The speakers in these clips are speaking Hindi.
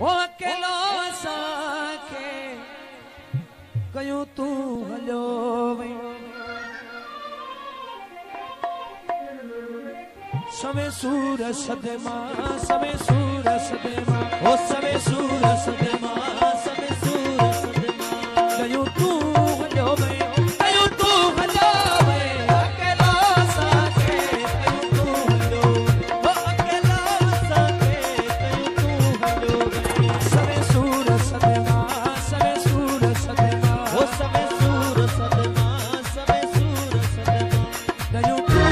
ओ अकेलो असांखे कयूं तू हलियो वे सवे सूर सदे मां सवे सूर सदे मां ओ सवे सूर सदे मां सवे सूर सदे मां कयूं तू हलियो वे कयूं तू हलियो वे अकेलो असांखे कयूं तू हलियो ओ अकेलो असांखे कयूं तू हलियो वे सवे सूर सदे मां सवे सूर सदे मां ओ सवे सूर सदे मां सवे सूर सदे मां कयूं तू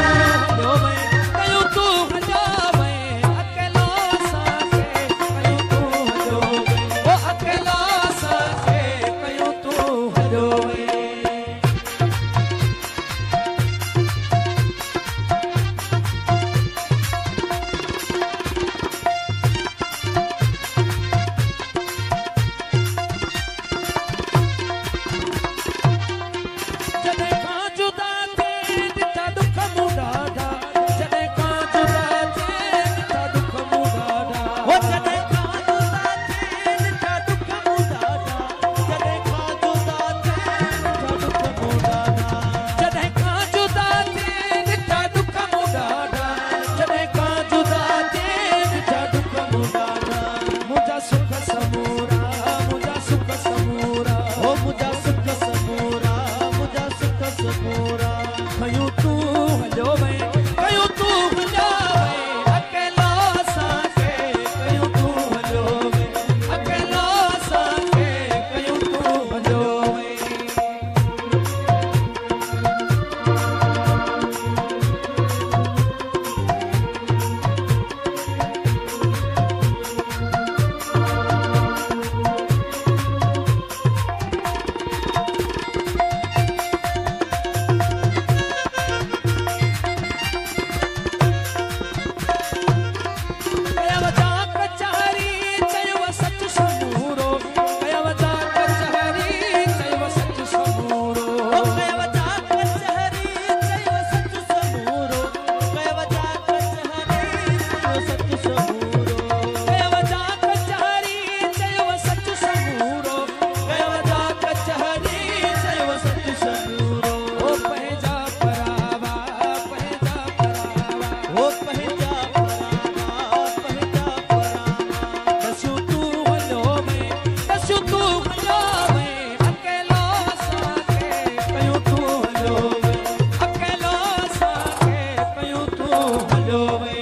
हलियो वे कयूं तू हलियो वे अकेलो असांखे कयूं तू हलियो वे ओ अकेलो असांखे कयूं तू हलियो वे जॾहिं खां जुदा थिए ॾिठा दुख मूं ॾाढा जॾहिं खां जुदा थिए ॾिठा दुख मूं ॾाढा हो जॾहिं खां जुदा थिए ॾिठा दुख मूं ॾाढा जॾहिं खां जुदा थिए ॾिठा दुख मूं ॾाढा जॾहिं खां जुदा थिए ॾिठा दुख मूं ॾाढा जॾहिं खां जुदा थिए ॾिठा दुख मूं ॾाढा मुंहिंजा सुख समूरा मुंहिंजा सुख समूरा हो मुंहिंजा सुख समूरा मुंहिंजा सुख समूरा कयूं तू हलियो वे कयूं तू हलियो वे अकेलो असांखे कयूं तू हलियो वे अकेलो असांखे कयूं तू हलियो वे कयव जा कचहरी चयव सच समूरो कयव जा कचहरी चयव सच समूरो कयव जा कचहरी चयव सच समूरो कयव जा कचहरी चयव सच समूरो कयव जा कचहरी चयव सच समूरो कयव जा कचहरी चयव सच समूरो ओ पंहिंजा परावा ओ पंहिंजा दस्यूं तू हलियो वे दस्यूं तू हलियो वे अकेलो असांखे कयूं तू हलियो वे अकेलो असांखे कयूं तू हलियो वे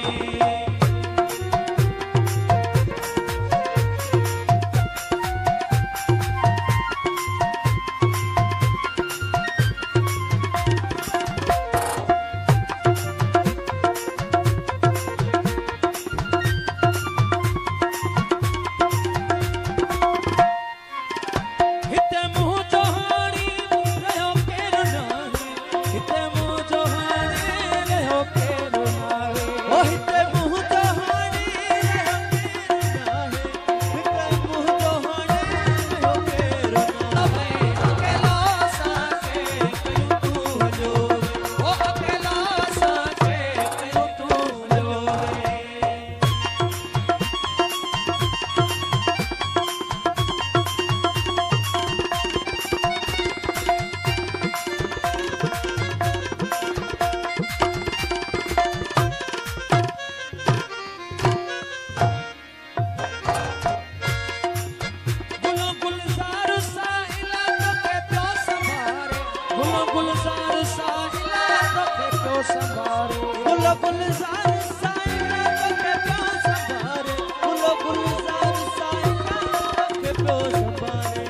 हिते मुंहुं जो हाणी रहियो केरु नाहे हिते मुंहुं जो हाणी रहियो केरु नाहे ओ हिते मुंहुं जो हाणी रहियो केरु नाहे हिते मुंहुं जो हाणी रहियो केरु नाहे अकेलो असांखे कयूं तू हलियो वे ओ अकेलो असांखे कयूं तू हलियो वे गुलो गुलज़ार साहिला तोखे पियो संभारे गुलो गुलज़ार साहिला तोखे पियो संभारे गुलो गुलज़ार साहिला तोखे पियो संभारे गुलो गुलज़ार साहिला तोखे पियो संभारे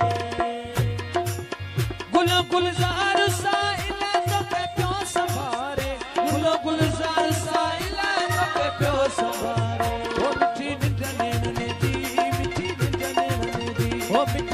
गुलो गुलज़ार साहिला तोखे पियो संभारे गुलो गुलज़ार साहिला तोखे पियो संभारे ओ मिठी निंड नैनन जी मिठी निंड नैनन जी ओ मिठी